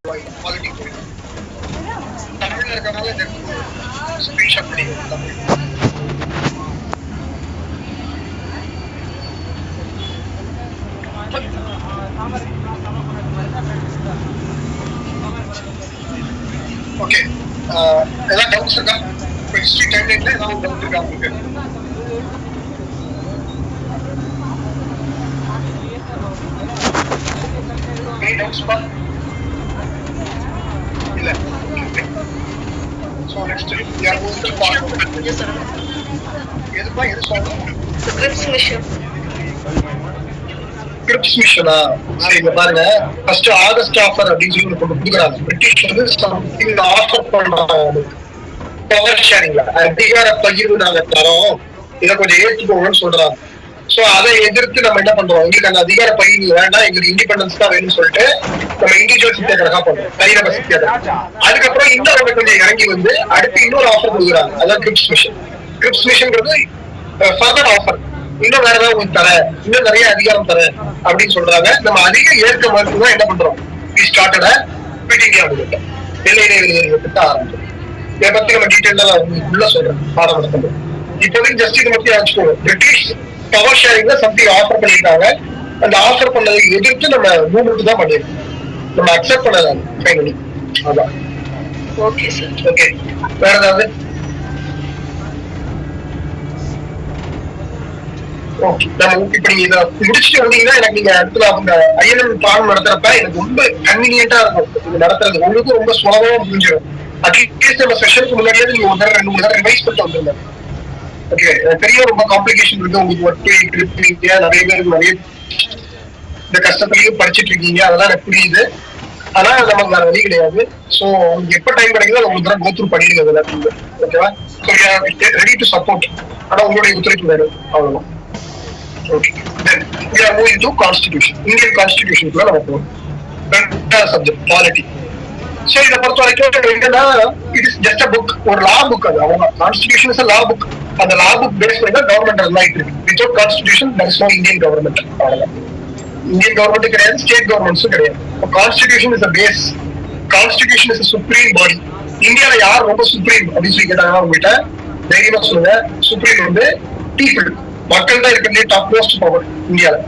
Quality போயிடும். தமிழ்ல இருக்கனால ஸ்கிரீன்ஷாட் பண்ணி தமிழ். ஓகே, ஏதாவது டவுட்ஸ் இருக்கா? இப்போ ஹிஸ்ட்ரி டைம் லைன்ல ஏதாவது டவுட் இருக்கா உங்களுக்கு? டவுட்ஸ்பா இல்ல. ஸோ நெக்ஸ்ட் யார் மூவிஸ் பார்க்கணும்? எதுப்பா எது சொல்லணும்? Grips mission. கிரிப்ஸ் மிஷனா? சரி, இங்க பாருங்க. ஃபர்ஸ்ட் ஆகஸ்ட் ஆஃபர் அப்படின்னு சொல்லி ஒன்று கொடுக்குறாங்க. பிரிட்டிஷ் வந்து சம்திங் ஆஃபர் பண்றாங்க. பவர் ஷேரிங்ல அதிகார பகிர்வு நாங்க தரோம், இதை கொஞ்சம் ஏற்றுக்கோங்கன்னு சொல்றாங்க. சோ அதை எதிர்த்து நம்ம என்ன பண்றோம்? எங்களுக்கு அந்த அதிகார பகிர்வு வேண்டாம், எங்களுக்கு இண்டிபெண்டன்ஸ் தான் வேணும்னு சொல்லிட்டு நம்ம இண்டிவிஜுவல் சித்தியக்காக பண்றோம், தனிநபர் சித்தியக்காக. அதுக்கப்புறம் இன்னொரு கொஞ்சம் இறங்கி வந்து அடுத்து இன்னொரு ஆஃபர் கொடுக்குறாங்க, அதான் கிரிப்ஸ் மிஷன். கிரிப்ஸ் மிஷன்ங்கிறது ஃபர்தர் ஆஃபர், இன்னும் வேற ஏதாவது உங்களுக்கு தர, இன்னும் நிறைய அதிகாரம் தர அப்படின்னு சொல்றாங்க. நம்ம அதிக ஏற்க மறுத்துதான் என்ன பண்றோம்? We started quit India movement, வெள்ளை இடைவெளி திட்ட ஆரம்பிச்சோம். இதை பத்தி நம்ம டீட்டெயிலா உள்ள சொல்றேன் பாடம் நடத்துறது. இப்போதைக்கு ஜஸ்ட் இதை பத்தி வச்சுக்கோங்க. பிரிட்டிஷ் பவர் ஷேரிங்ல சம்திங் ஆஃபர் பண்ணியிருக்காங்க. அந்த ஆஃபர் பண்ணதை எதிர்த்து நம்ம மூவ்மெண்ட் தான் பண்ணிருக்கோம், நம்ம அக்செப்ட் பண்ணலாம் ஃபைனலி. அதான். Okay sir. ஓகே, வேற ஏதாவது? ஓகே, நம்ம இப்ப நீங்க இதை முடிச்சுட்டு வந்தீங்கன்னா எனக்கு நீங்க அடுத்த அந்த ஐஎன்எம் பாடம் நடத்துறப்ப எனக்கு ரொம்ப கன்வீனியன்டா இருக்கும் இது நடத்துறது. உங்களுக்கும் ரொம்ப சுலபமா புரிஞ்சிடும். அட்லீஸ்ட் நம்ம செஷனுக்கு முன்னாடியே நீங்க ஒரு தடவை 2-3 தடவை ரிவைஸ் பண்ணிட்டு வந்துருங்க. ஓகே, பெரிய ரொம்ப காம்ப்ளிகேஷன் இருக்கு உங்களுக்கு. ஒர்க் போயிட்டு இருக்கீங்க, நிறைய பேருக்கு நிறைய இந்த கஷ்டத்துலயும் படிச்சுட்டு இருக்கீங்க, அதெல்லாம் எனக்கு புரியுது. ஆனா நமக்கு வேற வழி கிடையாது. சோ உங்களுக்கு எப்ப டைம் கிடைக்குதோ அதை உங்களுக்கு கோ த்ரூ பண்ணிடுங்க எல்லாத்தையும். ஓகேவா? Ready to support. ஆனா உங்களுடைய ஒத்துழைப்பு வேணும், அவ்வளவுதான். Okay, then we are moving to constitution. Indian கான்ஸ்டிடியூஷனுக்குள்ள நம்ம போறோம். ரெண்டாவது சப்ஜெக்ட் பாலிட்டி. சோ இதை பொறுத்த வரைக்கும் என்னன்னா, it is just a book, ஒரு லா புக். அது அவங்க கான்ஸ்டிடியூஷன் இஸ் லா புக். அந்த லா புக் பேஸ் பண்ணி தான் கவர்மெண்ட் ரன் ஆயிட்டு இருக்கு. Without constitution there is no Indian government. அவ்வளவுதான். இந்தியன் கவர்மெண்ட் கிடையாது, ஸ்டேட் கவர்மெண்ட்ஸும் கிடையாது. Constitution is a base, constitution is supreme body. இந்தியாவில யார் ரொம்ப சுப்ரீம் அப்படின்னு சொல்லி கேட்டாங்கன்னா உங்ககிட்ட தைரியமா சொல்லுங்க, சுப்ரீம் வந்து பீப்புள், மக்கள் தான் இருக்கிறதே டாப் மோஸ்ட் பவர் இந்தியாவில.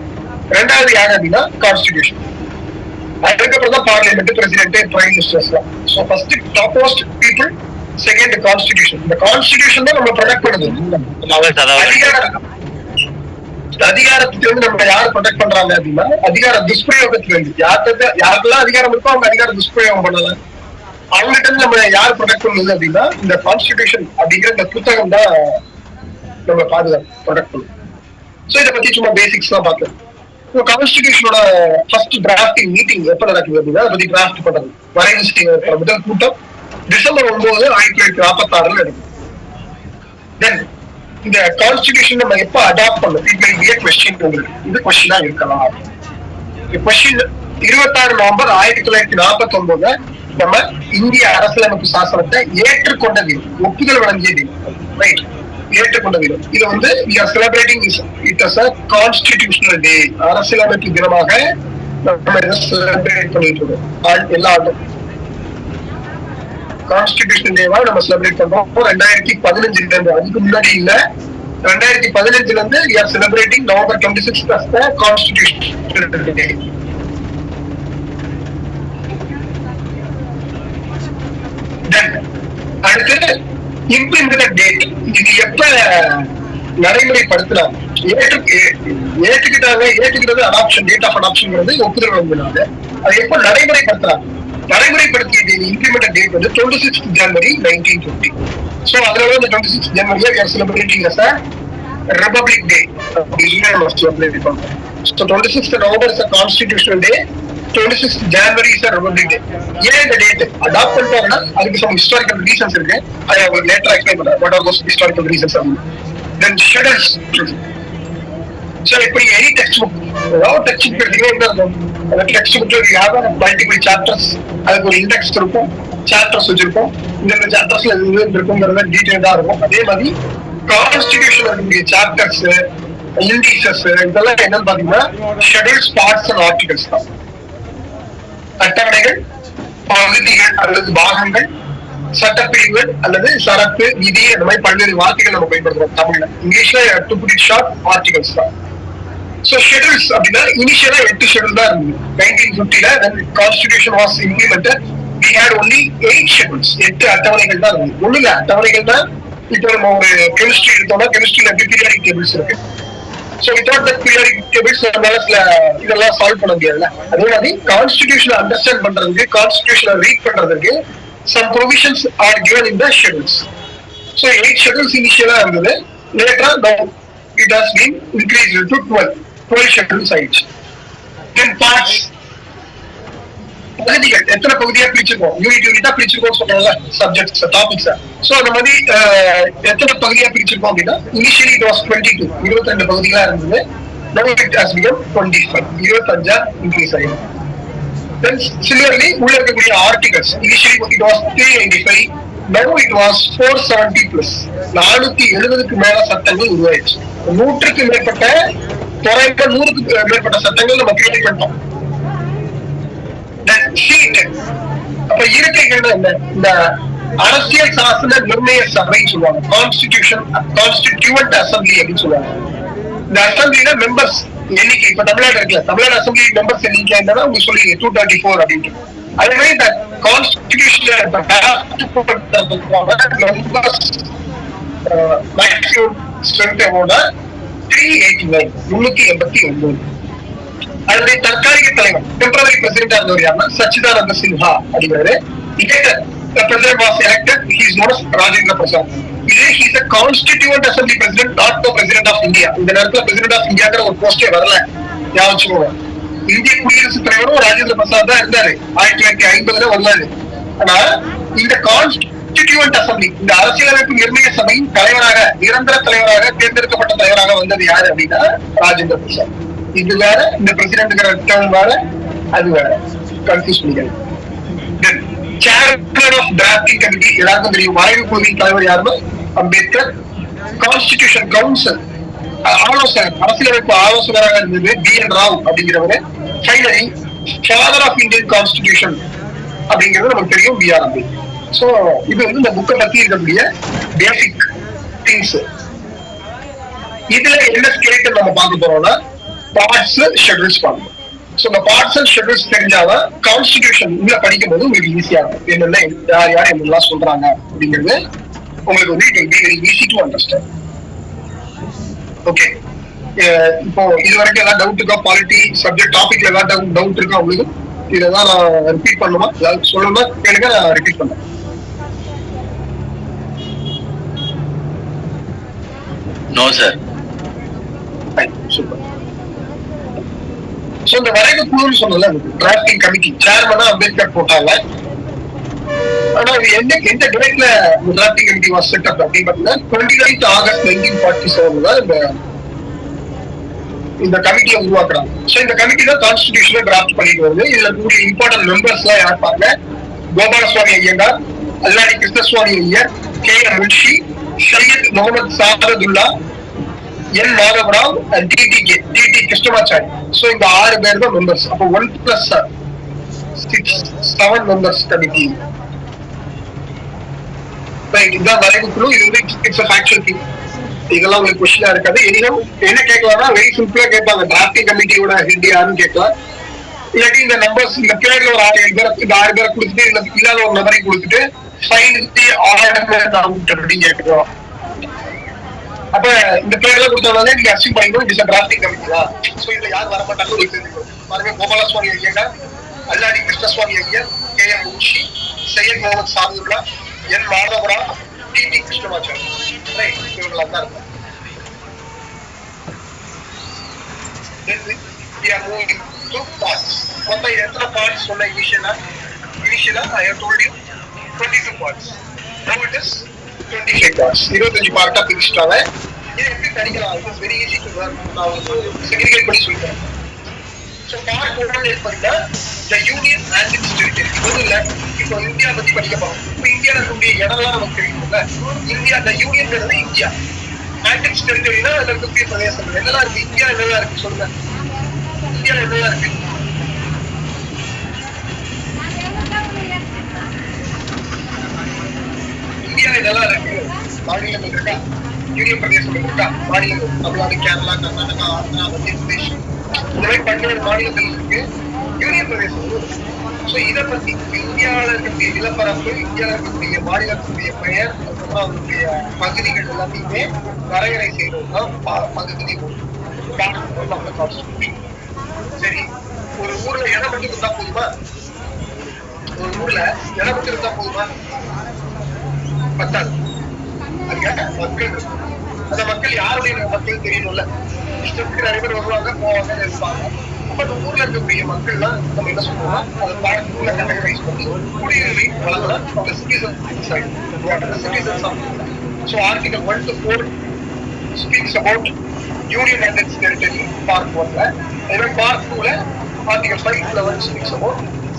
ரெண்டாவது யாரு அப்படின்னா கான்ஸ்டிடியூஷன். அதுக்கப்புறம் தான் பார்லிமெண்ட், பிரசிடென்ட், பிரைம் மினிஸ்டர்ஸ் தான். So first top most people, second constitution. இந்த கான்ஸ்டிடியூஷன் தான் நம்ம ப்ரொடெக்ட் பண்ணுது. அதிகாரத்துக்கு வந்து நம்ம யாரு ப்ரொடெக்ட் பண்றாங்க அப்படின்னா அதிகார துஷ்பிரயோகத்துல இருந்து. யாருக்கெல்லாம் அதிகாரம் இருக்கோ அவங்க அதிகார துஷ்பிரயோகம் பண்ணல, அவங்ககிட்ட இருந்து நம்ம யாரு ப்ரொடெக்ட் பண்ணுது அப்படின்னா இந்த கான்ஸ்டிடியூஷன் அப்படிங்கிற இந்த புத்தகம் தான் நம்ம பாதுகாப்பு ப்ரொடெக்ட் பண்ணும். சோ இதை பத்தி சும்மா பேசிக்ஸ் தான் பார்த்தோம். கான்ஸ்டிடியூஷனோட ஃபர்ஸ்ட் டிராஃப்டிங் மீட்டிங் எப்ப நடக்குது அப்படின்னா அதை பத்தி டிராஃப்ட் பண்றது வரைவு செய்யற முதல் கூட்டம் டிசம்பர் 9, 1946 நடக்குது. தென் இந்த கான்ஸ்டிடியூஷன் நம்ம எப்ப அடாப்ட் பண்ணோம்? It may be a question உங்களுக்கு. இது क्वेश्चनா இருக்கலாம். क्वेश्चन 26 நவம்பர் 1949 நம்ம இந்திய அரசியலமைப்பு சாசனத்தை ஏற்றுக்கொண்டது, ஒப்புதல் வழங்கியது. ரைட், ஏற்றுக்கொண்ட தினம். இது வந்து we are celebrating it as a constitutional day. அரசியலமைப்பு தினமாக நம்ம இதை செலிப்ரேட் பண்ணிட்டு இருக்கோம் எல்லா ஆண்டும். கான்ஸ்டிடியூஷன் டேவா நம்ம செலிப்ரேட் பண்றோம். 2015 இருந்து, அதுக்கு முன்னாடி இல்ல, 2015 இருந்து we are celebrating November 26th as the constitutional day. Then அடுத்து இம்ப்ளிமெண்டட் டேட். இது எப்ப நடைமுறைப்படுத்தலாம்? ஏற்றுக்கிட்டது அடாப்ஷன், டேட் ஆஃப் அடாப்ஷன்ங்கிறது ஒப்புதல் வழங்கினாங்க. அது எப்ப நடைமுறைப்படுத்தலாம்? நடைமுறைப்படுத்திய இம்ப்ளிமெண்டட் டேட் வந்து 26 ஜனவரி 1950. சோ அதனால இந்த 26 ஜனவரியை we are celebrating as a Republic Day அப்படின்னு நம்ம செலிப்ரேட் பண்றோம். So 26th November is a constitutional day, 26th January is a Republic Day. ஏன் இந்த டேட் அடாப்ட் பண்ணிட்டாங்கன்னா அதுக்கு some historical reasons இருக்கு. அதை உங்களுக்கு லேட்டரா எக்ஸ்பிளைன் பண்றேன். What are those historical reasons? Then schedules. So இப்படி any textbook, ஏதாவது டெக்ஸ்ட் புக் எடுத்தீங்கன்னா என்ன இருக்கும்? அந்த டெக்ஸ்ட் புக்ல யாரும் மல்டிபிள் சாப்டர்ஸ், அதுக்கு ஒரு இண்டெக்ஸ் இருக்கும், சாப்டர்ஸ் வச்சிருப்போம். இந்த சாப்டர்ஸ்ல இது இருக்குங்கிறத டீடைல்டா இருக்கும். அதே மாதிரி கான்ஸ்டிடியூஷன் இருக்கக்கூடிய சாப்டர்ஸ், இண்டிசஸ், இதெல்லாம் என்னன்னு பாத்தீங்கன்னா ஷெட்யூல்ஸ், பார்ட்ஸ் அண்ட் ஆர்டிகல்ஸ் தான். அட்டவணைகள், பகுதிகள் அல்லது பாகங்கள், சட்டப்பிரிவுகள் அல்லது சரக்கு, விதி, அந்த மாதிரி பல்வேறு வார்த்தைகள் நம்ம பயன்படுத்துறோம் தமிழ்ல. இங்கிலீஷ்ல to put it short articles தான். சோ ஷெட்யூல்ஸ் அப்படின்னா இனிஷியலா 8 ஷெட்யூல் தான் இருந்தது. 1950ல when constitution was implemented we had only 8 schedules. 8 அட்டவணைகள் தான் இருந்தது. ஒண்ணுல அட்டவணைகள் தான். இப்போ நம்ம ஒரு கெமிஸ்ட்ரி எடுத்தோம்னா கெமிஸ்ட்ரியில பீரியாடிக் டேபிள்ஸ் இருக்கு. So without that periodic tables நம்மளால சில இதெல்லாம் சால்வ் பண்ண முடியாதுல்ல. அதே மாதிரி கான்ஸ்டிடியூஷனை அண்டர்ஸ்டாண்ட் பண்றதுக்கு, கான்ஸ்டிடியூஷனை ரீட் பண்றதுக்கு some provisions are given in the schedules. So 8 schedules initially இருந்தது. Later now it has been increased to 12 schedules ஆயிடுச்சு. Then parts, பகுதிகள் எத்தனை பகுதியா பிரிச்சிருக்கோம், யூனிட்டா பிரிச்சிருக்கோம் சொல்றோம்ல, சப்ஜெக்ட்ஸ் டாபிக்ஸ். சோ அந்த மாதிரி எத்தனை பகுதியா பிரிச்சிருக்கோம் அப்படின்னா இனிஷியலி இட் வாஸ் 22 22 பகுதிகளா இருந்தது. Now it has become 25 25 increase ஆயிடுச்சு. Then similarly உள்ள இருக்கக்கூடிய articles initially it was 395, now it was 470 plus 470க்கு மேல சட்டங்கள் உருவாயிடுச்சு. 100க்கு மேற்பட்ட துறைகள், 100க்கு மேற்பட்ட சட்டங்கள் நம்ம கிரியேட் பண்ணிட்டோம். அப்ப இருக்கைகள் என்ன, இந்த அரசியல் சாசன நிர்ணய சபை சொல்லுவாங்க, கான்ஸ்டிடியூவன்ட் அசம்பிளி அப்படின்னு சொல்லுவாங்க. இந்த அசம்பிளில மெம்பர்ஸ் எண்ணிக்கை, இப்ப தமிழ்நாடு இருக்குல்ல, தமிழ்நாடு அசம்பிளி மெம்பர்ஸ் எண்ணிக்கை என்னன்னா உங்களுக்கு சொல்லி 234 அப்படின்னு. அதே மாதிரி இந்த கான்ஸ்டிடியூஷன்ல மேக்ஸிமம் ஸ்ட்ரென்த் எவ்வளோட 389 389. அதனுடைய தற்காலிக தலைவர் டெம்பரரி பிரசிடென்டா இருந்தவர் யாருன்னா சச்சிதானந்த சின்ஹா அப்படிங்கிறாரு. The president was elected, he is known as Rajendra Prasad. He is a constituent assembly president, not the president of India. இந்த நேரத்துல president of Indiaங்கிற ஒரு போஸ்டே வரல, ஞாபகம். இந்திய குடியரசுத் தலைவரும் ராஜேந்திர பிரசாத் தான் இருந்தாரு. 1950ல வந்தாரு. ஆனா இந்த கான்ஸ்டிடியூவன்ட் அசம்பிளி, இந்த அரசியலமைப்பு நிர்ணய சபையின் தலைவராக, நிரந்தர தலைவராக தேர்ந்தெடுக்கப்பட்ட தலைவராக வந்தது யாரு அப்படின்னா ராஜேந்திர பிரசாத். இது வேற, இந்த பிரசிடென்ட்ங்கிற டேர்ம் வேற, அது வேற, கன்ஃபியூஸ் பண்ணிக்கிறது. சேர்மன் ஆஃப் டிராஃப்டிங் கமிட்டி எல்லாருக்கும் தெரியும், வரைவு குழுவின் தலைவர் யாருன்னா அம்பேத்கர். கான்ஸ்டிடியூஷன் கவுன்சில் ஆலோசகர், அரசியலமைப்பு ஆலோசகராக இருந்தது BN ராவ் அப்படிங்கிறவரு. Finally father of Indian constitution அப்படிங்கிறது நமக்கு தெரியும், BR அம்பேத்கர். சோ இது வந்து இந்த புக்கை பத்தி இருக்கக்கூடிய பேசிக் திங்ஸ். இதுல என்ன ஸ்கெலிட்டன் நம்ம பார்க்க போறோம்னா பார்ட்ஸ், ஷெட்யூல்ஸ் பார்க்கணும். சோ இந்த பார்ட்ஸ் அண்ட் ஷெட்யூல்ஸ் தெரிஞ்சாதான் கான்ஸ்டிடியூஷன் உள்ள படிக்கும் போது உங்களுக்கு ஈஸியா இருக்கும். என்னென்ன யார் யார் என்னெல்லாம் சொல்றாங்க அப்படிங்கிறது உங்களுக்கு வந்து it will be very easy to understand. Okay, இப்போ இது வரைக்கும் ஏதாவது டவுட் இருக்கா? பாலிட்டி சப்ஜெக்ட் டாபிக்ல ஏதாவது டவுட் இருக்கா உங்களுக்கு? இதெல்லாம் நான் ரிப்பீட் பண்ணுமா, ஏதாவது சொல்லணும்னா கேளுங்க, நான் ரிப்பீட் பண்ணேன். No sir. சூப்பர். சோ இந்த வரைவு குழுன்னு சொன்னல, டிராஃப்டிங் கமிட்டி சேர்மனா அம்பேத்கர் போட்டாங்க. ஆனா இது எந்த டேட்ல drafting committee was set up அப்படின்னு பார்த்தீங்கன்னா 29 ஆகஸ்ட் 1947 தான் இந்த கமிட்டியை உருவாக்குறாங்க. சோ இந்த கமிட்டி தான் கான்ஸ்டிடியூஷனை டிராஃப்ட் பண்ணிட்டு வருது. இதுல கூடிய இம்பார்ட்டன்ட் மெம்பர்ஸ் எல்லாம் யார் பாருங்க, Gopalaswami Ayyangar, Alladi Krishnaswami Iyer, KM Munshi, Syed Mohammed Saadulla, N Madhava Rao, DT Krishnamachari. So இந்த 6 பேர் தான் மெம்பர்ஸ். அப்போ 1+6 7 மெம்பர்ஸ் கமிட்டி. இதுதான் வரைவு குழு. இது வந்து இட்ஸ் a factual thing. இதெல்லாம் உங்களுக்கு கொஸ்டினா இருக்காது. எனினும் என்ன கேட்கலாம்னா வெரி சிம்பிளா கேட்பாங்க, டிராஃப்டிங் கமிட்டியோட ஹெட் யாருன்னு கேட்கலாம். இல்லாட்டி இந்த நம்பர்ஸ், இந்த பேர்ல ஒரு 6 பேர், இந்த 6 பேரை கொடுத்துட்டு இல்ல இல்லாத ஒரு நபரை கொடுத்துட்டு ஃபைனல் அப்படின்னு கேட்கிறோம். அப்ப இந்த பேர்ல கொடுத்தவங்க நீங்க அசியூம் பண்ணிக்கணும் it is a drafting committee தான். சோ இதுல யார் வர மாட்டாங்க உங்களுக்கு தெரியும். பாருங்க, Gopalaswami Ayyangar, Alladi Krishnaswami Iyer, KM Munshi, Syed Mohammed Saadulla, N Madhava Rao, DT Krishnamachari. Right, இவங்களா தான் இருப்பாங்க. We are moving to parts. மொத்தம் எத்தனை பார்ட்ஸ் சொன்ன இனிஷியலா I have told you 22 parts. Now it is 25 parts. 25 பார்ட்டா பிரிச்சுட்டாங்க. இது எப்படி படிக்கலாம்? It is very easy to learn. நான் வந்து செக்ரிகேட் பண்ணி சொல்றேன். So part 1 ஏற்பட்டா the union and its territory. இது இல்ல, இப்போ இந்தியா பத்தி படிக்க போறோம். இப்போ இந்தியால இருக்கக்கூடிய இடம்லாம் நமக்கு தெரியும்ல. இந்தியா, the unionங்கிறது இந்தியா. And its territoryனா அதுல இருக்கக்கூடிய பிரதேசங்கள் என்னெல்லாம் இருக்கு? இந்தியா என்னெல்லாம் இருக்கு சொல்லுங்க. இந்தியால என்னெல்லாம் இருக்கு? மாநிலங்கள் இருக்கா, யூனியன் பிரதேசங்கள் இருக்கா, மாநிலங்கள் தமிழ்நாடு, கேரளா, கர்நாடகா, ஆந்திரா, மத்திய பிரதேஷ், இந்த மாதிரி 12 மாநிலங்கள் இருக்கு, யூனியன் பிரதேசங்களும் இருக்கு. சோ இதை பத்தி இந்தியாவில இருக்கக்கூடிய நிலப்பரப்பு, இந்தியாவில இருக்கக்கூடிய மாநிலத்துடைய பெயர், அதுக்கப்புறம் அதனுடைய பகுதிகள் எல்லாத்தையுமே வரையறை செய்வதுதான் பகுதி கான்ஸ்டிடியூஷன். சரி, ஒரு ஊர்ல இடம் மட்டும் இருந்தா போதுமா? ஒரு ஊர்ல இடம் மட்டும் இருந்தா போதுமா? பத்தாது. அதுக்காக மக்கள் இருக்கு. அந்த மக்கள் யாருடைய மக்கள் தெரியணும்ல. இஷ்டத்துக்கு நிறைய பேர் வருவாங்க, போவாங்க, இருப்பாங்க. அப்ப அந்த ஊர்ல இருக்கக்கூடிய மக்கள்லாம் நம்ம என்ன சொல்றோம்னா, அதை பார்த்து கேட்டகரைஸ் பண்ணி குடியுரிமை வழங்கலாம். அவங்க சிட்டிசன்ஸ் ஆகிடும். So Article 1 to 4 speaks about Union and its territory, Part 1. And Part 2, Article 5 to 11 speaks about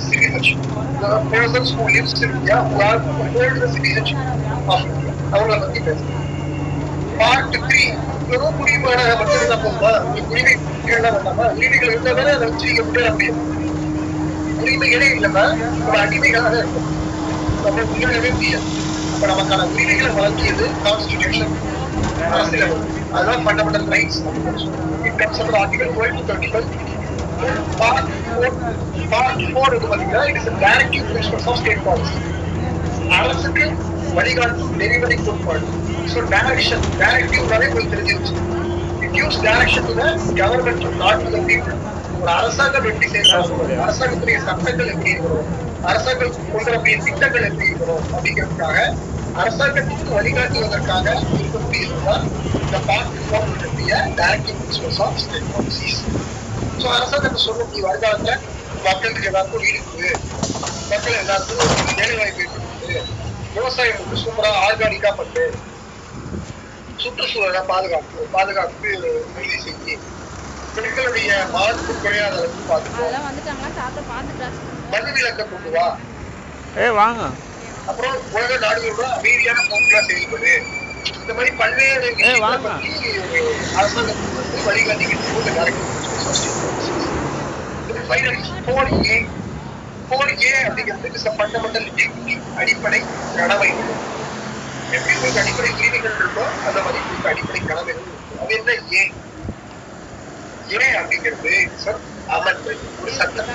citizenship. The persons who live in India who are hold the citizenship of India. அவங்கள பத்தி பேசுறேன். Part 3, வெறும் குடியுரிமை மட்டும் இருந்தா போதுமா? உரிமைகள் வேண்டாமா? உரிமைகள் இருந்தா தானே அதை வச்சு நீங்க முன்னேற முடியும். உரிமைகளே இல்லைன்னா நம்ம அடிமைகளாக இருக்கும். நம்ம முன்னேறவே முடியாது. அப்ப நமக்கான உரிமைகளை வழங்கியது கான்ஸ்டிடியூஷன், அரசியலமைப்பு. அதுதான் fundamental rights. It comes under article 12 to 35. Part 4 வந்து பாத்தீங்கன்னா it is directive principles of state policy. அரசுக்கு வழிகாட்டும் நெறிமுறை கோட்பாடு. ஸோ டைரக்டிவ்னாலே உங்களுக்கு தெரிஞ்சிருச்சு. It gives direction to the government, not to the people. ஒரு அரசாங்கம் எப்படி செய்யணும், அரசாங்கத்துடைய சட்டங்கள் எப்படி இருக்கணும், அரசாங்கம் கொண்டு வரக்கூடிய திட்டங்கள் எப்படி இருக்கணும் அப்படிங்கிறதுக்காக, அரசாங்கத்துக்கு வழிகாட்டுவதற்காக இருக்கக்கூடியதுதான் இந்த பார்ட் 4 இருக்கக்கூடிய directive principles of state policies. So அரசாங்கத்தை சொல்லக்கூடிய வருங்காலத்துல மக்களுக்கு எல்லாருக்கும் வீடு இருக்குது, மக்கள் எல்லாருக்கும் வேலை வாய்ப்பு இருக்குது, விவசாயம் வந்து சூப்பரா ஆர்கானிக்கா பண்ணு, சுற்றுச்சூழலை பாதுகாப்பு உறுதி செய்யி, பெண்களுடைய பாதிப்பு குறையாத அளவுக்கு பாதுகாப்பு, மதுவிலக்க கொண்டு வா, அப்புறம் உலக நாடுகளோட அமைதியான போக்குல செயல்படு. இந்த மாதிரி பல்வேறு விஷயங்களை பத்தி அரசாங்கத்துக்கு வந்து வழிகாட்டிக்கிட்டு அப்படிங்கிறது ஃபண்டமெண்டல் டியூட்டி, அடிப்படை கடமை. எப்படி உங்களுக்கு அடிப்படை உரிமைகள் இருக்கோ அந்த மாதிரி உங்களுக்கு அடிப்படை கடமைகள் இருக்கு. அது என்ன ஏன் அப்படிங்கிறது சார் அமெண்ட்மெண்ட், ஒரு சட்டம்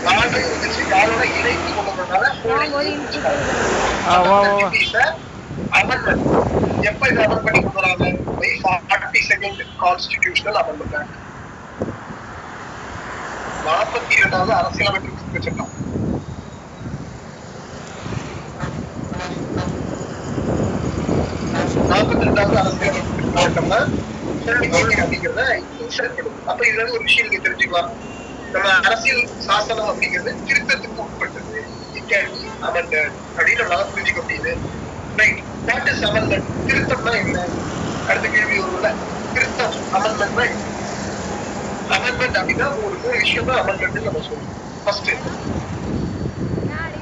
நாடு இருந்துச்சு, யாரோட இணைத்து கொண்டதுனால அமெண்ட்மெண்ட். எப்ப இதை அமெண்ட் பண்ணி கொண்டு வராங்க? 42nd கான்ஸ்டிடியூஷனல் அமெண்ட்மெண்ட் ஆக்ட், 42வது அரசியலமைப்பு திருத்த சட்டம். அப்ப இதுல இருந்து ஒரு விஷயம் நீங்க தெரிஞ்சுக்கலாம். நம்ம அரசியல் சாசனம் அப்படிங்கிறது திருத்தத்துக்கு உட்பட்டது, அப்படின்னு நம்மளால புரிஞ்சுக்க முடியுது. திருத்தம்னா என்ன? அடுத்த கேள்வி வரும்ல, திருத்தம் அமெண்ட்மெண்ட். அமெண்ட்மெண்ட் அப்படின்னா ஒரு 3 விஷயம் தான் அமெண்ட்மெண்ட் நம்ம சொல்றோம். ஃபர்ஸ்ட்,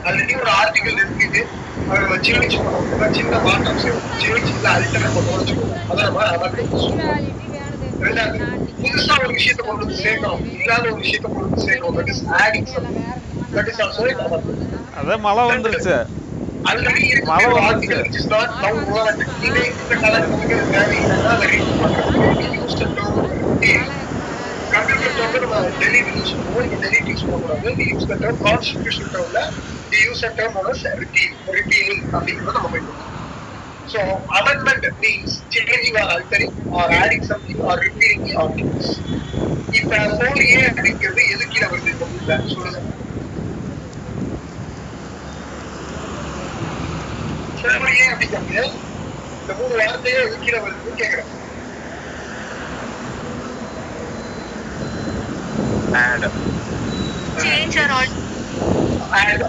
ஆல்ரெடி ஒரு ஆர்டிகல் இருக்குது, அதை சேஞ்ச் பண்ணணும், சின்ன மாற்றம் செய்யணும், சேஞ்ச் இல்ல அல்டர் பண்ணணும், அதை நம்ம அமெண்ட்மெண்ட் சொல்றோம். ரெண்டாவது, புதுசா ஒரு விஷயத்தை கொண்டு வந்து சேர்க்கணும், இல்லாத ஒரு விஷயத்தை கொண்டு வந்து சேர்க்கணும், that is adding something, that is also an amendment. அதே மழை வந்துருச்சு, ஆல்ரெடி இருக்கிற ஒரு article which is not now relevant, இதே இந்த காலகட்டத்துக்கு தேவையில்லைன்னா அதை ரீட் பண்றது. கம்ப்யூட்டர் டேர்ம்ல நம்ம டெலிட் யூஸ் பண்ணுவோம், இங்க டெலிட் யூஸ் பண்ணக்கூடாது. we use the term constitution termல we use a term known as repealing அப்படிங்கறத நம்ம பயன்படுத்துவோம். So amendment means changing or altering or adding something or repealing the articles. இப்ப 4A அப்படிங்கிறது எதுக்கு கீழே வருது இல்ல சொல்லுங்க. 4A அப்படிங்கிறது இந்த 3 வார்த்தையே எதுக்கு கீழே வருதுன்னு கேக்குறேன். add change or add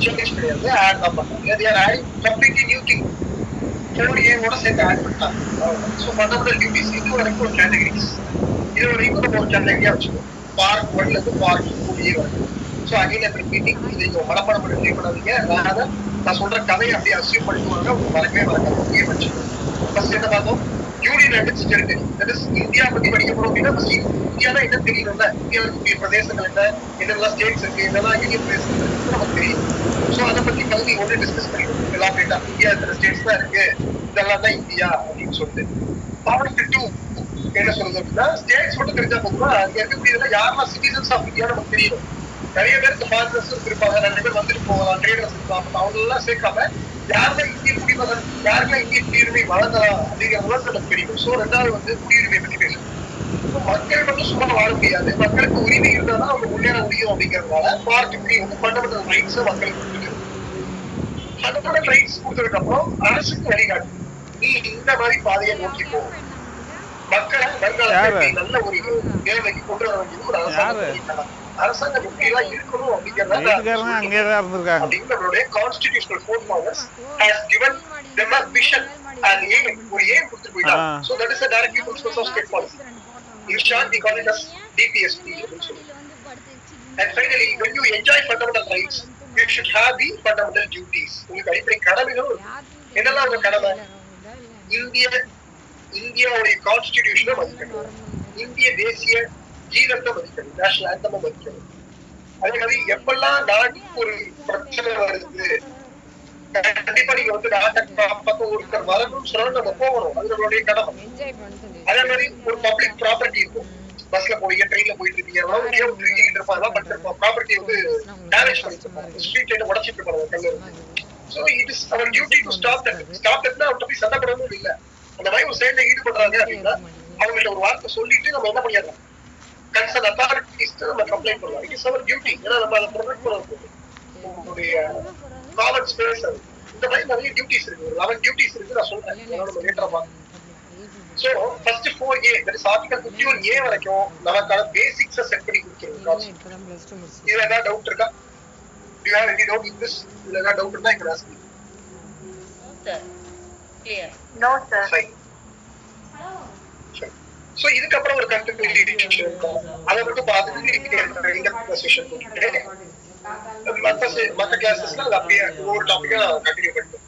change கிடையாது, add தான் பண்றாங்க. they are adding completely new thing. 4A ஓட சேர்த்து ஆட் பண்ணிட்டாங்க. ஸோ ஃபண்டமெண்டல் டியூட்டிஸ் இது வரைக்கும் கேட்டகரிஸ், இது வரைக்கும் நம்ம ஒரு கேட்டகரியா வச்சுக்கோம். பார்ட் 1ல இருந்து பார்ட் 2 வரைக்கும். ஸோ அகைன் ரிப்பீட்டிங், இது இங்க மனப்பாடம் பண்ணி பண்ணாதீங்க. நான் சொல்ற கதையை அப்படியே அசியூம் பண்ணிட்டு வாங்க, உங்களுக்கு மறக்கவே மறக்காது. வச்சுக்கோங்க. ஃபர்ஸ்ட் என்ன பார்த்தோம்? Union அண்டர்ஸ்ட் territory. That is India பத்தி படிக்க போறோம் அப்படின்னா இந்தியானா என்ன தெரியணும்ல, இந்தியாவுக்கு பிரதேசங்கள் என்ன, என்னெல்லாம் ஸ்டேட்ஸ் இருக்கு, என்னெல்லாம் யூனியன் பிரதேசங்கள் இருக்கு நமக்கு தெரியும். ஸோ அதை பத்தி கல்வி ஒன்று டிஸ்கஸ் பண்ணிடுவோம் எலாபரேட்டா. இந்தியா இத்தனை ஸ்டேட்ஸ் தான் இருக்கு, இதெல்லாம் தான் இந்தியா அப்படின்னு சொல்லிட்டு. பார்ட் 2 என்ன சொல்றது அப்படின்னா, ஸ்டேட்ஸ் மட்டும் தெரிஞ்சா போதுமா, அங்க இருக்கக்கூடியதுல யாரெல்லாம் சிட்டிசன்ஸ் ஆஃப் இந்தியா நமக்கு தெரியும். நிறைய பேருக்கு ஃபாரினர்ஸ் இருப்பாங்க, நிறைய பேர் வந்துட்டு போகலாம், ட்ரேடர்ஸ் இருப்பாங்க, அவங்க எல்லாம் சேர்க்காம யாரெல்லாம் இந்திய குடிமகன், யாருக்கெல்லாம் இந்திய குடியுரிமை வழங்கலாம் அப்படிங்கிறதுலாம் நமக்கு தெரியும். ஸோ ரெண்டாவது வந்து குடியுரிமை பற்றி பேசணும். மக்கள் மட்டும் சும்மா வாழ முடியாது, மக்களுக்கு உரிமை இருந்தாதான் அவங்க முன்னேற முடியும். அப்படிங்கிறதுனால பார்ட் 3 வந்து ஃபண்டமெண்டல் ரைட்ஸ் மக்களுக்கு கொடுத்துருக்கு. ஃபண்டமெண்டல் ரைட்ஸ் கொடுத்ததுக்கு அப்புறம் அரசுக்கு வழிகாட்டு, நீ இந்த மாதிரி பாதையை நோக்கி போ, மக்களை வருங்காலத்தில் நல்ல ஒரு நிலைமைக்கு கொண்டு வர வேண்டியது ஒரு அரசாங்கம் எப்படிலாம் இருக்கணும் அப்படிங்கறத நம்மளுடைய constitutional framers has given them a vision and aim, ஒரு aim கொடுத்து போயிட்டாங்க. So that is the directive principles of state policy. In short, we call it as DPSP. And finally, when you enjoy fundamental rights, you should have the fundamental duties. உங்களுக்கு அடிப்படை கடமைகள் என்னெல்லாம் உங்க கடமை? இந்தியாவுடைய கான்ஸ்டிடியூஷனை மதிக்கணும், இந்திய தேசிய கீதத்தை மதிக்கணும், நேஷனல் ஆந்தமை மதிக்கணும். அதே மாதிரி எப்பெல்லாம் நாட்டுக்கு ஒரு பிரச்சனை வருது, கண்டிப்பா நீங்க வந்து நாட்டை பக்கம் ஒருத்தர் வரணும்னு சொன்னா நம்ம போகணும், அது நம்மளுடைய கடமை. அதே மாதிரி ஒரு பப்ளிக் ப்ராப்பர்ட்டி இருக்கும், பஸ்ல போறீங்க, ட்ரெயின்ல போயிட்டு இருக்கீங்க, ப்ராப்பர்ட்டி வந்து டேமேஜ் பண்ணிட்டு ஸ்ட்ரீட் லைட் உடச்சிட்டு இருப்பாங்க கல்லு. So it is our duty to stop that. Stop தட்னா அவர்கிட்ட போய் சண்டை போடணும் இல்ல, அந்த மாதிரி ஒரு செயல்ல ஈடுபடுறாங்க அப்படின்னா அவங்கள்ட்ட ஒரு வார்த்தை சொல்லிட்டு நம்ம என்ன பண்ணிடலாம், கன்சர்ன் அத்தாரிட்டிஸ் நம்ம கம்ப்ளைண்ட் பண்ணலாம். It is our duty. ஏன்னா நம்ம அதை ப்ரொடெக்ட் பண்ண உங்களுடைய காமன் ஸ்பேஸ். இந்த மாதிரி நிறைய டியூட்டிஸ் இருக்கு, 11 டியூட்டிஸ் இருக்கு நான் சொல்றேன், நம்ம லேட்டரா பார்க்கலாம். So first 4A, that is article 51A வரைக்கும் நமக்கான பேசிக்ஸை செட் பண்ணி கொடுத்துருக்கோம். இதுல ஏதாவது டவுட் இருக்கா? Do you have any doubt in this? இதுல ஏதாவது டவுட் இருந்தா எங்க ask. No sir. Fine. So இதுக்கு அப்புறம் ஒரு கண்டென்ட் இருக்கும், அதை மட்டும் பார்த்துட்டு இந்த செஷன் போட்டுட்டு மற்ற கிளாஸஸ்ல அது அப்படியே ஒரு டாபிக்கா கண்டினியூ பண்ணிட்டு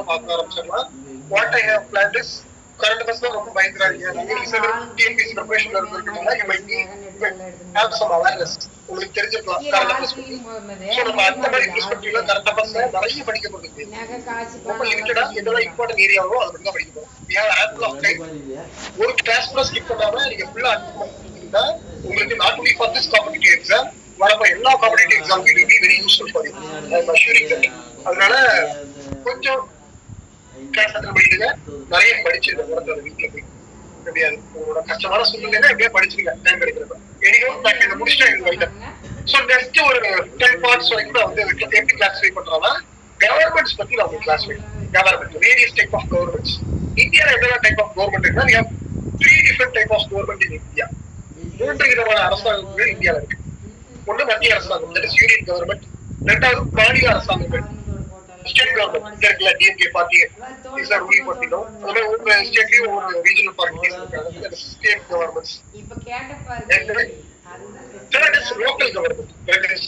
பார்க்க ஆரம்பிச்சிடலாம். What I have planned is current அஃபேர்ஸ்ல ரொம்ப பயங்கராங்க. டிஎன்பிஎஸ்சி ப்ரிப்பரேஷன்ல இருந்திருக்கனால you might have some awareness, உங்களுக்கு தெரிஞ்சிருக்கலாம் கரண்ட் அஃபேர்ஸ் பத்தி. ஸோ நம்ம அந்த மாதிரி பெர்ஸ்பெக்டிவ்ல கரண்ட் அஃபேர்ஸ்ல நிறைய படிக்கப்படுது. ரொம்ப லிமிட்டடா எதெல்லாம் இம்பார்ட்டன்ட் ஏரியாவோ அதை மட்டும் தான் படிக்க போறோம். We have ample of time. ஒரு கிளாஸ் கூட ஸ்கிப் பண்ணாம நீங்க ஃபுல்லா அட்டெண்ட் உங்களுக்கு not only for this competitive exam, வரப்போ எல்லா காம்படிட்டிவ் எக்ஸாமுக்கும் it will be very useful for you. I am assuring that. அதனால கொஞ்சம் கிளாஸ் அட்டெண்ட் பண்ணிடுங்க, நிறைய படிச்சிருங்க. உடனே வீட்டுல போய் எப்படியாது உங்களோட கஷ்டமான சூழ்நிலையில எப்படியா படிச்சிருங்க டைம் கிடைக்கிறப்ப. எனியோ நான் இதை முடிச்சுட்டா எனக்கு வைட்டேன். ஸோ நெக்ஸ்ட் ஒரு 10 பார்ட்ஸ் வரைக்கும் நான் வந்து எப்படி கிளாஸிஃபை பண்றேன்னா, கவர்மெண்ட்ஸ் பத்தி நான் உங்களுக்கு classify. Government, various type of governments. இந்தியாவில் என்னென்ன டைப் ஆஃப் கவர்மெண்ட் இருக்குன்னா, we have 3 different type of government in India. 3 விதமான அரசாங்கங்கள் இந்தியாவில் இருக்கு. ஒண்ணு மத்திய அரசாங்கம், தட் இஸ் யூனியன் கவர்மெண்ட். ரெண்டாவது மாநில அரசாங்கங்கள், ஸ்டேட் கவர்மெண்ட். இருக்குல்ல DMK party is our ruling party no. அதுல ஒவ்வொரு ஸ்டேட்லயும் ஒரு ரீஜனல் பார்ட்டிஸ் இருக்காங்க, that is state governments. Third is local government, that is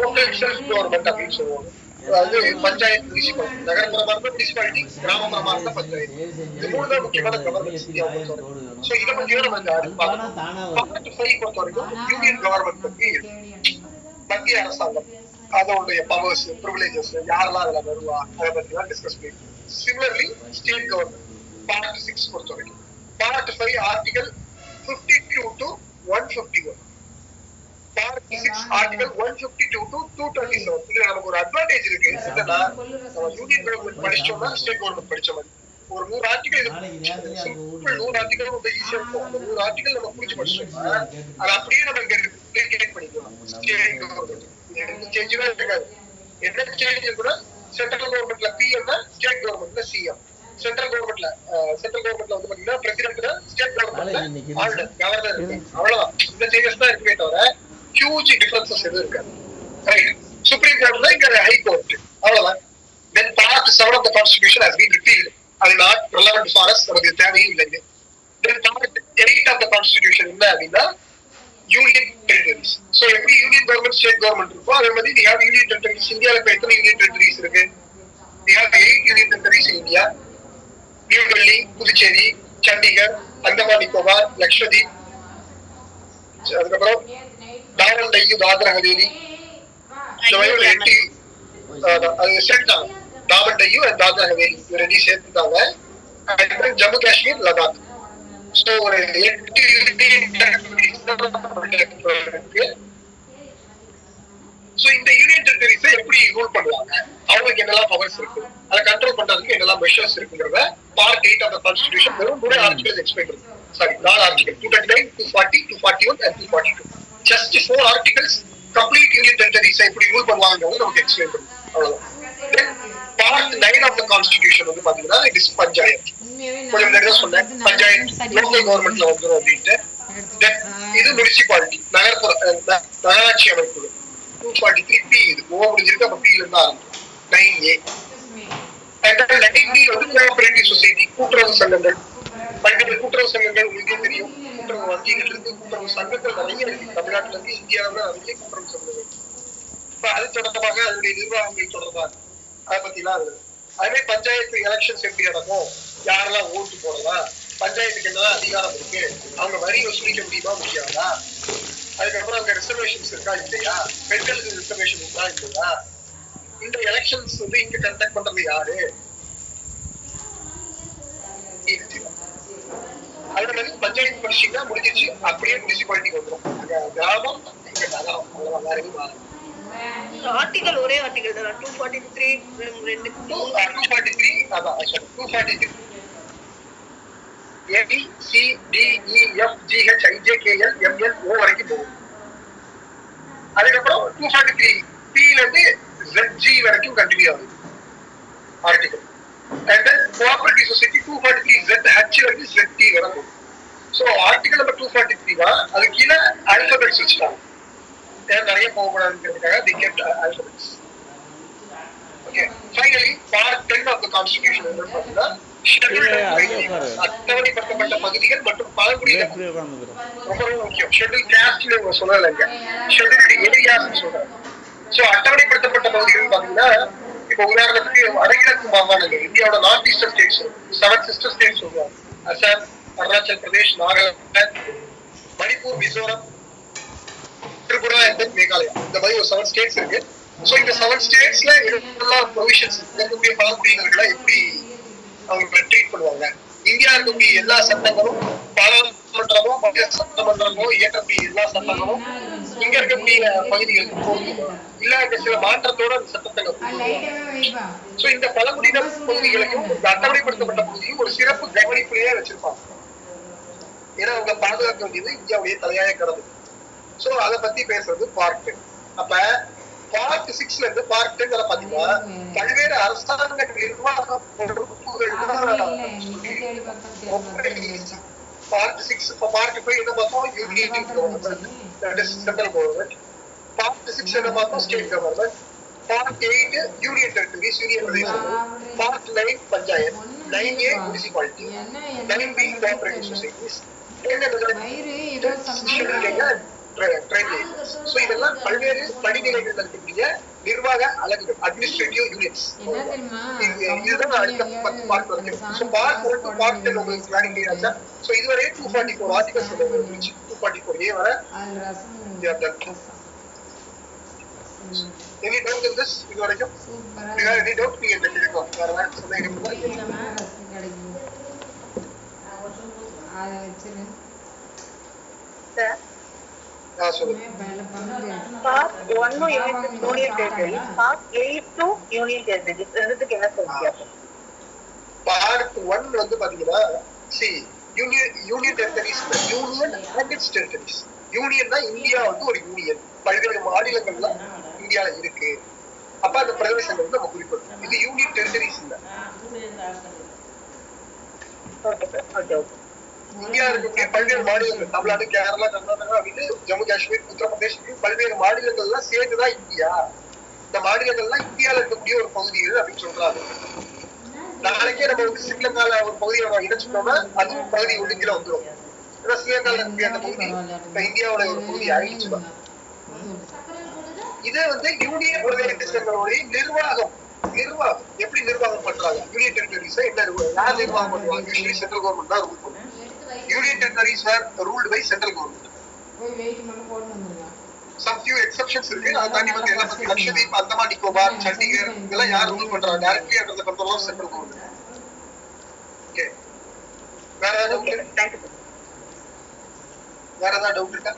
local self government அப்படின்னு சொல்லுவாங்க. அதாவது பஞ்சாயத்து, முனிசிபாலிட்டி, நகரப்புறமா இருந்தா முனிசிபாலிட்டி, கிராமப்புறமா இருந்தா பஞ்சாயத்து. இது 3 தான் முக்கியமான கவர்மெண்ட்ஸ் இந்தியா பொறுத்த வரைக்கும். சோ இதை பத்தி நம்ம அடுத்து பார்க்கலாம். பார்ட் 5 பொறுத்த வரைக்கும் யூனியன் கவர்மெண்ட் பத்தி, மத்திய அரசாங்கம், அதோடைய பவர்ஸ், பிரிவிலேஜஸ், யாரெல்லாம் அதுல வருவா, அதை பத்தி தான் டிஸ்கஸ் பண்ணிருக்கோம். சிமிலர்லி ஸ்டேட் கவர்மெண்ட் பார்ட் 6 பொறுத்த வரைக்கும். Part 5 article 52 to 151. Part 6 article 152 to 227. இதுல நமக்கு ஒரு அட்வான்டேஜ் இருக்கு. என்னன்னா நம்ம யூனியன் கவர்மெண்ட் படிச்சோம்னா ஸ்டேட் கவர்மெண்ட் படிச்ச மாதிரி ஒரு 100 ஆர்டிகல் 100 ஆர்டிகல் ரொம்ப ஈஸியா இருக்கும். அந்த 100 ஆர்டிகல் நம்ம புரிஞ்சு படிச்சோம்னா அது அப்படியே நம்ம இங்க ரிப்ளிகேட் பண்ணிக்கலாம். ஸ்டேட் கவர்மெண்ட் எந்த சேஞ்சுமே இருக்காது. என்ன சேஞ்ச் இருக்குன்னா, சென்ட்ரல் கவர்மெண்ட்ல பிஎம்னா ஸ்டேட் கவர்மெண்ட்ல சிஎம். சென்ட்ரல் கவர்மெண்ட்ல வந்து பாத்தீங்கன்னா பிரசிடென்ட்னா, ஸ்டேட் கவர்மெண்ட்ல ஆளுநர், கவர்னர் இருக்கு. அவ்வளவுதான். இந்த சேஞ்சஸ் தான் இருக்குமே தவிர ஹியூஜ் டிஃபரன்சஸ் எதுவும் இருக்காது. ரைட். சுப்ரீம் கோர்ட்ல இங்க ஹை கோர்ட், அவ்வளவுதான். Then part 7 of the constitution has been repealed. அது நாட் ரெலவென்ட் ஃபார் அஸ், நமக்கு தேவையும் இல்லைங்க. Then part 8 of the constitution என்ன அப்படின்னா, யூனியன் டெரிட்டரிஸ். சோ எப்படி யூனியன் கவர்மெண்ட் ஸ்டேட் கவர்மெண்ட் இருக்கோ அதே மாதிரி we have யூனியன் டெரிட்டரிஸ். இந்தியாவில் இப்ப எத்தனை யூனியன் டெரிட்டரிஸ் இருக்கு? We have 8 union territories in India. New Delhi, Puducherry, Chandigarh, Andaman Nicobar, Lakshadweep, அதுக்கப்புறம் டாமன் டையூ தாத்ரா ஹவேலி. இந்த மாதிரி ஒரு 8 அது சேர்த்தாங்க. டாமன் டையூ அண்ட் தாத்ரா ஹவேலி இது ரெண்டையும் சேர்த்துட்டாங்க. அதுக்கப்புறம் ஜம்மு காஷ்மீர், லடாக். ஸோ ஒரு 8 இருக்கு. சோ இந்த யூனியன் டெரிட்டரிஸை எப்படி ரூல் பண்ணுவாங்க, அவங்களுக்கு என்னெல்லாம் பவர்ஸ் இருக்கு, அதை கண்ட்ரோல் பண்றதுக்கு என்னெல்லாம் மெஷர்ஸ் இருக்குங்கிறத பார்ட் 8 ஆஃப் தி கான்ஸ்டிடியூஷன் வெறும் 2 ஆர்டிகல்ஸ் எக்ஸ்பிளைன் பண்ணுது. Sorry 4 article 239, 240, 241 and 242. Just 4 articles complete union டெரிட்டரிஸை எப்படி ரூல் பண்ணுவாங்கங்கிறது நமக்கு எக்ஸ்பிளைன் பண்ணுது. அவ்வளவுதான். பார்ட் 9 ஆஃப் தி கான்ஸ்டிடியூஷன் வந்து பாத்தீங்கன்னா இட் இஸ் பஞ்சாயத். கொஞ்சம் முன்னாடி சொன்னேன் பஞ்சாயத் லோக்கல் கவர்மெண்ட்ல வந்துரும் அப்படின்ட்டு. இது முனிசிபாலிட்டி நகராட்சி அமைப்பு 243 P இது ஓ முடிஞ்சிருக்கு. அப்ப P ல இருந்து ஆரம்பிக்கும் 9A. and 9B வந்து கோஆபரேட்டிவ் சொசைட்டி கூட்டுறவு சங்கங்கள். பல்வேறு கூட்டுறவு சங்கங்கள் உங்களுக்கே தெரியும். கூட்டுறவு வங்கிகள் இருந்து கூட்டுறவு சங்கங்கள் நிறைய இருக்கு. தமிழ்நாட்டுல இருந்து இந்தியாவில நிறைய கூட்டுறவு சங்கங்கள். இப்ப அது தொடர்பாக அதனுடைய நிர்வாகங்கள் தொடர்பாக அதை பத்தி எல்லாம் இருக்கு. அதே பஞ்சாயத்து எலெக்ஷன்ஸ் எப்படி நடக்கும், யாரெல்லாம் ஓட்டு போடலாம், பஞ்சாயத்துக்கு என்னதான் அதிகாரம் இருக்கு, அவங்க வரி வசூலிக்க முடியுமா முடியாதா, அதுக்கப்புறம் அங்க ரிசர்வேஷன்ஸ் இருக்கா இல்லையா, பெண்களுக்கு ரிசர்வேஷன் இருக்கா இல்லையா, இந்த எலெக்ஷன்ஸ் வந்து இங்க கண்டக்ட் பண்றது யாரு, அதே மாதிரி பஞ்சாயத்து படிச்சீங்கன்னா முடிஞ்சிச்சு. அப்படியே முனிசிபாலிட்டிக்கு வந்துடும். அங்க கிராமம் இங்க நகரம் அவ்வளவுதான், வேற எதுவும் மாறும். ஆர்டிகல் ஒரே ஆர்டிகல் தான் 243 243 அதான் 243 A B C D E F G H I J K L M N O வரைக்கும் போகும். அதுக்கப்புறம் 243 P ல இருந்து Z G வரைக்கும் கண்டினியூ ஆகுது article. and then cooperative society 243 Z H வரைக்கும் Z T வரை போகும். ஸோ ஆர்டிகல் நம்பர் 243 தான். அது கீழே ஆல்பபெட்ஸ் வச்சுட்டாங்க. நிறைய போகக்கூடாதுங்கிறதுக்காக they kept alphabets. Okay. Finally, part 10 of the constitution என்ன பார்த்தீங்கன்னா அட்டவணைப்படுத்தப்பட்ட பகுதிகள் மற்றும் பழங்குடியினர் ரொம்ப முக்கியம். ஷெட்யூல் காஸ்ட்ல சொல்லலைங்க, ஷெட்யூல்டு ஏரியாஸ் சொல்றாங்க. ஸோ அட்டவணைப்படுத்தப்பட்ட பகுதிகள் பார்த்தீங்கன்னா இப்போ உதாரணத்துக்கு வடகிழக்கு மாகாணங்கள் இந்தியாவோட north eastern states 7 sister states சொல்லுவாங்க. அசாம், அருணாச்சல் பிரதேஷ், நாகாலாந்து, மணிப்பூர், மிசோரம், திரிபுரா and மேகாலயா. இந்த மாதிரி ஒரு 7 ஸ்டேட்ஸ் இருக்கு. சோ இந்த 7 ஸ்டேட்ஸ்ல என்னெல்லாம் ப்ரொவிஷன்ஸ் இருக்கக்கூடிய பழங்குடியினர்களை எப்படி அவங்க ட்ரீட் பண்ணுவாங்க, இந்தியா இருக்கக்கூடிய எல்லா சட்டங்களும் பாராளுமன்றமோ மத்திய சட்டமன்றமோ இயற்றக்கூடிய எல்லா சட்டங்களும் இங்க இருக்கக்கூடிய பகுதிகளுக்கு போகுமா இல்ல இந்த சில மாற்றத்தோட அந்த சட்டத்தை சோ இந்த பழங்குடியினர் பகுதிகளையும் இந்த அட்டவணைப்படுத்தப்பட்ட பகுதியும் ஒரு சிறப்பு கவனிப்பிலேயே வச்சிருப்பாங்க. ஏன்னா அவங்க பாதுகாக்க வேண்டியது இந்தியாவுடைய தலையாய கடமை. சோ அத பத்தி பேசுறது பார்ட் 10. அப்ப பார்ட் 6ல இருந்து பார்ட் 10 வரை பாத்தீங்கன்னா பல்வேறு அரசாங்க நிர்வாக பொறுப்புகள் பார்ட் 6 பார்ட் 5 என்ன பார்த்தோம், union government that is central government. Part 6 என்ன பார்த்தோம், state government. Part 8 union territories union பிரதேசங்கள். Part 9 panchayat, 9A municipality, 9B cooperative societies, so இதெல்லாம் பல்வேறு படிநிலைகள் இருக்கக்கூடிய நிர்வாக அலகுகள், அட்மினிஸ்ட்ரேட்டிவ் யூனிட்ஸ். இதுதான் அடுத்த 10 பார்ட் வரைக்கும். சோ பார்ட் 1 to பார்ட் 10 உங்களுக்கு பிளானிங் ஆச்சா? சோ இதுவரை 244 ஆர்டிகல்ஸ் வந்துருச்சு. 244A வரை any doubt in this இது வரைக்கும்? you have any doubt நீங்க கேட்கலாம். வேற ஏதாவது சந்தேகம் இருந்தா அத வெச்சிரு sir. Part 1 union territory, part 8 union territory ரெண்டுத்துக்கு என்ன சொல்றீங்க? பார்ட் 1 வந்து பாத்தீங்கன்னா union territories, union and its territories. யூனியன்னா இந்தியா வந்து ஒரு யூனியன், பல்வேறு மாநிலங்கள்ல இந்தியால இருக்கு. அப்ப அந்த பிரதேசங்கள் வந்து நம்ம குறிப்பிடும். இது யூனியன் டெரிட்டரிஸ் இல்ல. இந்தியா இருக்கக்கூடிய பல்வேறு மாநிலங்கள், தமிழ்நாடு, கேரளா, கர்நாடகா அப்படின்னு ஜம்மு காஷ்மீர், உத்தரப்பிரதேஷ் பல்வேறு மாநிலங்கள்லாம் சேர்ந்துதான் இந்தியா. இந்த மாநிலங்கள்லாம் இந்தியால இருக்கக்கூடிய ஒரு பகுதிகள் அப்படின்னு சொல்றாங்க. நாளைக்கே நம்ம வந்து ஸ்ரீலங்கால ஒரு பகுதியை நம்ம இணைச்சிட்டோம்னா அதுவும் பகுதி ஒழுங்கில வந்துடும். ஏன்னா ஸ்ரீலங்கால இருக்கக்கூடிய அந்த பகுதி இப்ப இந்தியாவோட ஒரு பகுதி ஆயிடுச்சுதான். இது வந்து யூனியன் பிரதேசங்களுடைய நிர்வாகம் நிர்வாகம் எப்படி நிர்வாகம் பண்றாங்க? யூனியன் டெரிட்டரிஸ் என்ன யார் நிர்வாகம் பண்ணுவாங்க? யூசுவலி சென்ட்ரல் கவர்மெண்ட் தான் ரூல் பண்ணும். Union territories are ruled by central government. போய் வெயிட் மட்டும் போட்டு வந்துருங்க. Some few exceptions இருக்கு. அதை தாண்டி வந்து எல்லாம் பத்தி லட்சதீப், அந்தமான் நிக்கோபார், சண்டிகர் இதெல்லாம் யார் ரூல் பண்றாங்க? Directly under the control of central government. Okay. வேற ஏதாவது டவுட் இருக்கா?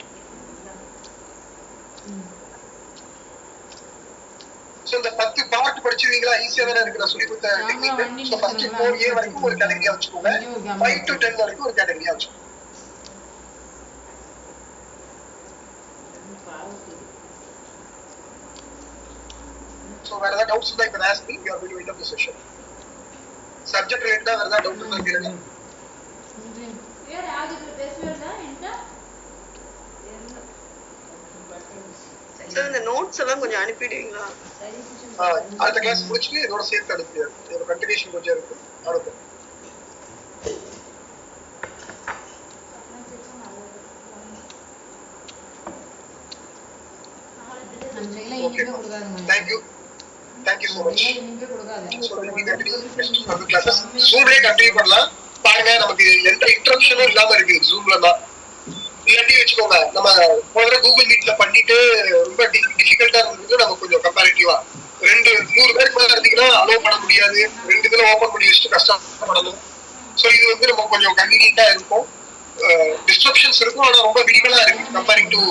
சோ இந்த 10 பார்ட் படிச்சிருக்கீங்களா? ஈஸியா தான இருக்கு. நான் சொல்லி கொடுத்த டெக்னிக். சோ ஃபர்ஸ்ட் 4A வரைக்கும் ஒரு கேட்டகரியா வச்சுக்கோங்க. 5 to 10 வரைக்கும் ஒரு கேட்டகரியா வச்சுக்கோங்க. So வேற ஏதாவது டவுட்ஸ் இருந்தா இப்ப ask me. We are going to end up the session. Subject related வேற ஏதாவது டவுட் இருந்தா கேளுங்க. வேற யாருக்கு பேசுவீங்களா? என்ன? சார் இந்த நோட்ஸ் எல்லாம் கொஞ்சம் அனுப்பிடுவீங்களா? அடுத்த கிளாஸ் முடிச்சிட்டு இதோட சேர்த்து அனுப்பிடுறேன். இதோட கண்டினியூஷன் கொஞ்சம் இருக்கு. அனுப்புறேன். Thank you. Thank you so much. So we will continue other classes. Zoom-லயே continue பண்ணலாம். பாருங்க நமக்கு எந்த இன்டரப்ஷனும் இல்லாம இருக்கு Zoom-ல தான். இல்லாட்டி வச்சுக்கோங்க நம்ம முதல்ல கூகுள் மீட்ல பண்ணிட்டு ரொம்ப டிஃபிகல்ட்டா இருந்தது. நம்ம கொஞ்சம் கம்பேரிட்டிவா 200 பேருக்கு மேல இருந்தீங்கன்னா அலோவ் பண்ண முடியாது. 2 இதுல ஓபன் பண்ணி வச்சுட்டு கஷ்டப்படணும். ஸோ இது வந்து நம்ம கொஞ்சம் கன்வீனியன்ட்டா இருக்கும். டிஸ்ட்ரப்ஷன்ஸ் இருக்கும், ஆனா ரொம்ப மினிமலா இருக்கு கம்பேரிங் டு